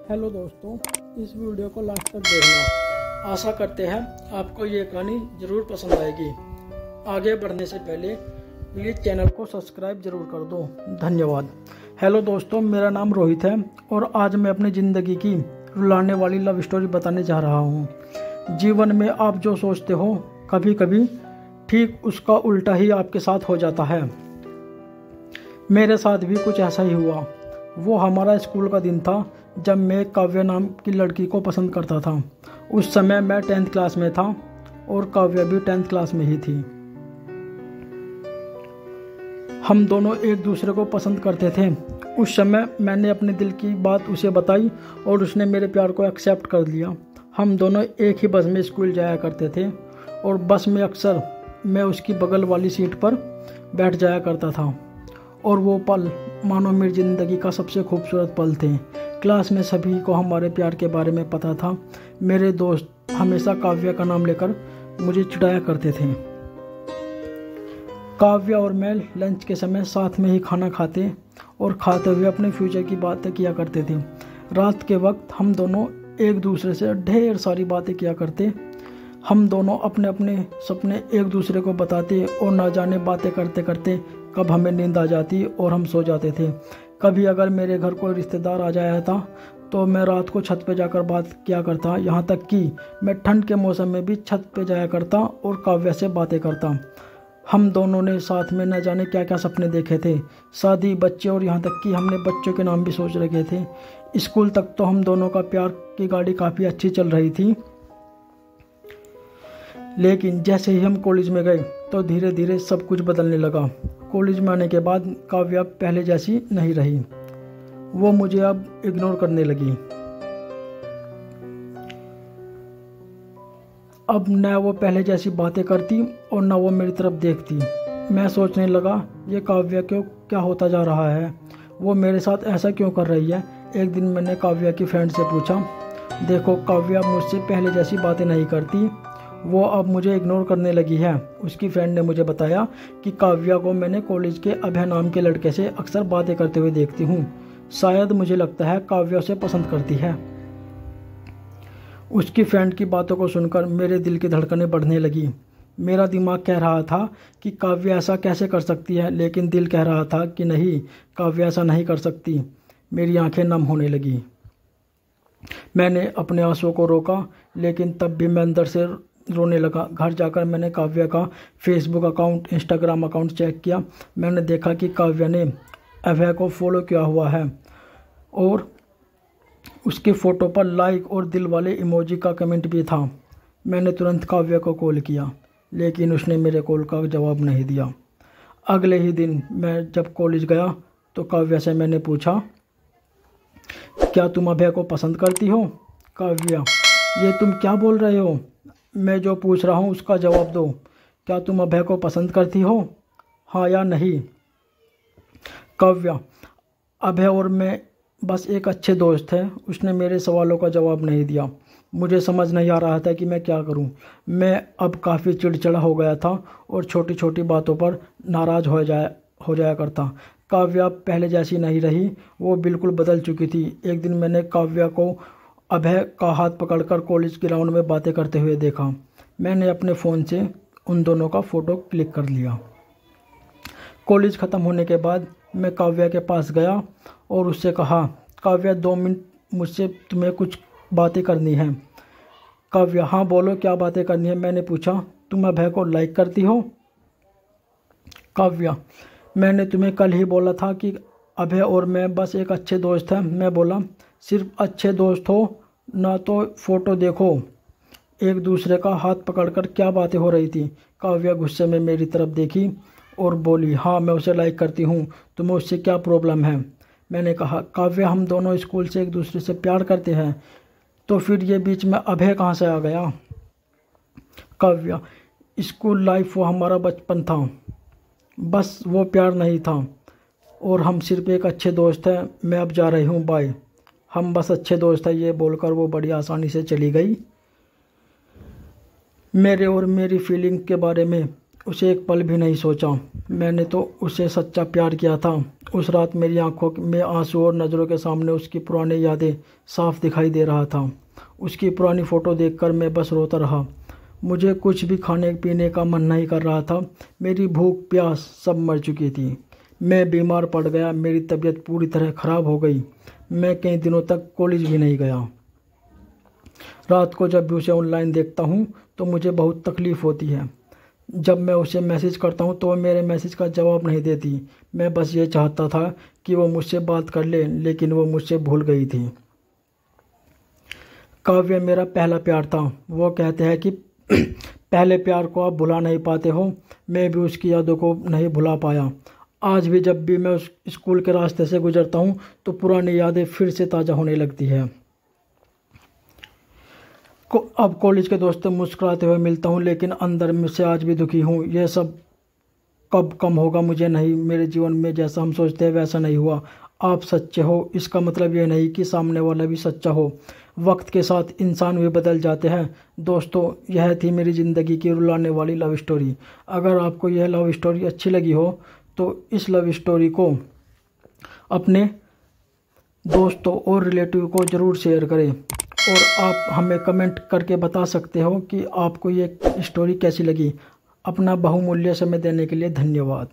Hello दोस्तों, इस video को लास्ट तक देखना। आशा करते हैं आपको ये कहानी ज़रूर पसंद आएगी। आगे बढ़ने से पहले प्लीज़ चैनल को सब्सक्राइब ज़रूर कर दो। धन्यवाद। हेलो दोस्तों, मेरा नाम रोहित है और आज मैं अपनी ज़िंदगी की रुलाने वाली लव स्टोरी बताने जा रहा हूँ। जीवन में आप जो सोचते हो कभी कभी ठीक उसका उल्टा ही आपके साथ हो जाता है। मेरे साथ भी कुछ ऐसा ही हुआ। वो हमारा स्कूल का दिन था जब मैं काव्या नाम की लड़की को पसंद करता था। उस समय मैं 10th क्लास में था और काव्या भी 10th क्लास में ही थी। हम दोनों एक दूसरे को पसंद करते थे। उस समय मैंने अपने दिल की बात उसे बताई और उसने मेरे प्यार को एक्सेप्ट कर लिया। हम दोनों एक ही बस में स्कूल जाया करते थे और बस में अक्सर मैं उसकी बगल वाली सीट पर बैठ जाया करता था और वो पल मानो मेरी ज़िंदगी का सबसे खूबसूरत पल थे। क्लास में सभी को हमारे प्यार के बारे में पता था। मेरे दोस्त हमेशा काव्या का नाम लेकर मुझे चिढ़ाया करते थे। काव्या और मैं लंच के समय साथ में ही खाना खाते और खाते हुए अपने फ्यूचर की बातें किया करते थे। रात के वक्त हम दोनों एक दूसरे से ढेर सारी बातें किया करते। हम दोनों अपने अपने सपने एक दूसरे को बताते और ना जाने बातें करते करते कब हमें नींद आ जाती और हम सो जाते थे। कभी अगर मेरे घर कोई रिश्तेदार आ जाया था तो मैं रात को छत पे जाकर बात किया करता। यहाँ तक कि मैं ठंड के मौसम में भी छत पे जाया करता और काव्या से बातें करता। हम दोनों ने साथ में न जाने क्या क्या सपने देखे थे, शादी, बच्चे और यहाँ तक कि हमने बच्चों के नाम भी सोच रखे थे। स्कूल तक तो हम दोनों का प्यार की गाड़ी काफ़ी अच्छी चल रही थी, लेकिन जैसे ही हम कॉलेज में गए तो धीरे धीरे सब कुछ बदलने लगा। कॉलेज में आने के बाद काव्या पहले जैसी नहीं रही। वो मुझे अब इग्नोर करने लगी। अब न वो पहले जैसी बातें करती और न वो मेरी तरफ देखती। मैं सोचने लगा ये काव्या क्यों क्या होता जा रहा है, वो मेरे साथ ऐसा क्यों कर रही है। एक दिन मैंने काव्या की फ्रेंड से पूछा, देखो काव्या मुझसे पहले जैसी बातें नहीं करती, वो अब मुझे इग्नोर करने लगी है। उसकी फ्रेंड ने मुझे बताया कि काव्या को मैंने कॉलेज के अभय नाम के लड़के से अक्सर बातें करते हुए देखती हूँ। शायद मुझे लगता है काव्या उसे पसंद करती है। उसकी फ्रेंड की बातों को सुनकर मेरे दिल की धड़कनें बढ़ने लगी। मेरा दिमाग कह रहा था कि काव्या ऐसा कैसे कर सकती है, लेकिन दिल कह रहा था कि नहीं, काव्या ऐसा नहीं कर सकती। मेरी आंखें नम होने लगी। मैंने अपने आंसुओं को रोका, लेकिन तब भी मैं अंदर से रोने लगा। घर जाकर मैंने काव्या का Facebook account, Instagram account check किया। मैंने देखा कि काव्या ने अभय को फॉलो किया हुआ है और उसके फ़ोटो पर लाइक और दिल वाले इमोजी का कमेंट भी था। मैंने तुरंत काव्या को कॉल किया, लेकिन उसने मेरे कॉल का जवाब नहीं दिया। अगले ही दिन मैं जब कॉलेज गया तो काव्या से मैंने पूछा, क्या तुम अभय को पसंद करती हो? काव्या, ये तुम क्या बोल रहे हो? मैं जो पूछ रहा हूँ उसका जवाब दो। क्या तुम अभय को पसंद करती हो, हाँ या नहीं? काव्या, अभय और मैं बस एक अच्छे दोस्त हैं। उसने मेरे सवालों का जवाब नहीं दिया। मुझे समझ नहीं आ रहा था कि मैं क्या करूं। मैं अब काफ़ी चिड़चिड़ा हो गया था और छोटी छोटी बातों पर नाराज़ हो जाया करता। काव्या पहले जैसी नहीं रही, वो बिल्कुल बदल चुकी थी। एक दिन मैंने काव्या को अभय का हाथ पकड़कर कॉलेज ग्राउंड में बातें करते हुए देखा। मैंने अपने फ़ोन से उन दोनों का फ़ोटो क्लिक कर लिया। कॉलेज ख़त्म होने के बाद मैं काव्या के पास गया और उससे कहा, काव्या 2 मिनट मुझसे तुम्हें कुछ बातें करनी है। काव्या, हाँ बोलो, क्या बातें करनी है? मैंने पूछा, तुम अभय को लाइक करती हो? काव्या, मैंने तुम्हें कल ही बोला था कि अभय और मैं बस एक अच्छे दोस्त हैं। मैं बोला, सिर्फ अच्छे दोस्त हो ना तो फ़ोटो देखो। एक दूसरे का हाथ पकड़कर क्या बातें हो रही थी। काव्या गुस्से में मेरी तरफ देखी और बोली, हाँ मैं उसे लाइक करती हूँ, तुम्हें उससे क्या प्रॉब्लम है? मैंने कहा, काव्या हम दोनों स्कूल से एक दूसरे से प्यार करते हैं, तो फिर ये बीच में अभय कहाँ से आ गया? काव्या, स्कूल लाइफ वो हमारा बचपन था, बस वो प्यार नहीं था और हम सिर्फ एक अच्छे दोस्त हैं। मैं अब जा रही हूँ, बाय। हम बस अच्छे दोस्त हैं, ये बोलकर वो बड़ी आसानी से चली गई। मेरे और मेरी फीलिंग के बारे में उसे एक पल भी नहीं सोचा। मैंने तो उसे सच्चा प्यार किया था। उस रात मेरी आंखों में आंसू और नज़रों के सामने उसकी पुरानी यादें साफ दिखाई दे रहा था। उसकी पुरानी फ़ोटो देखकर मैं बस रोता रहा। मुझे कुछ भी खाने पीने का मन नहीं कर रहा था। मेरी भूख प्यास सब मर चुकी थी। मैं बीमार पड़ गया। मेरी तबीयत पूरी तरह ख़राब हो गई। मैं कई दिनों तक कॉलेज भी नहीं गया। रात को जब भी उसे ऑनलाइन देखता हूँ तो मुझे बहुत तकलीफ़ होती है। जब मैं उसे मैसेज करता हूँ तो वह मेरे मैसेज का जवाब नहीं देती। मैं बस ये चाहता था कि वो मुझसे बात कर ले, लेकिन वो मुझसे भूल गई थी। काव्य मेरा पहला प्यार था। वो कहते हैं कि पहले प्यार को आप भुला नहीं पाते हो। मैं भी उसकी यादों को नहीं भुला पाया। आज भी जब भी मैं उस स्कूल के रास्ते से गुजरता हूँ तो पुरानी यादें फिर से ताज़ा होने लगती है। अब कॉलेज के दोस्तों मुस्कुराते हुए मिलता हूँ, लेकिन अंदर में से आज भी दुखी हूँ। यह सब कब कम होगा मुझे नहीं। मेरे जीवन में जैसा हम सोचते हैं वैसा नहीं हुआ। आप सच्चे हो इसका मतलब ये नहीं कि सामने वाला भी सच्चा हो। वक्त के साथ इंसान भी बदल जाते हैं। दोस्तों, यह थी मेरी ज़िंदगी की रुलाने वाली लव स्टोरी। अगर आपको यह लव स्टोरी अच्छी लगी हो तो इस लव स्टोरी को अपने दोस्तों और रिलेटिव को ज़रूर शेयर करें। और आप हमें कमेंट करके बता सकते हो कि आपको ये स्टोरी कैसी लगी। अपना बहुमूल्य समय देने के लिए धन्यवाद।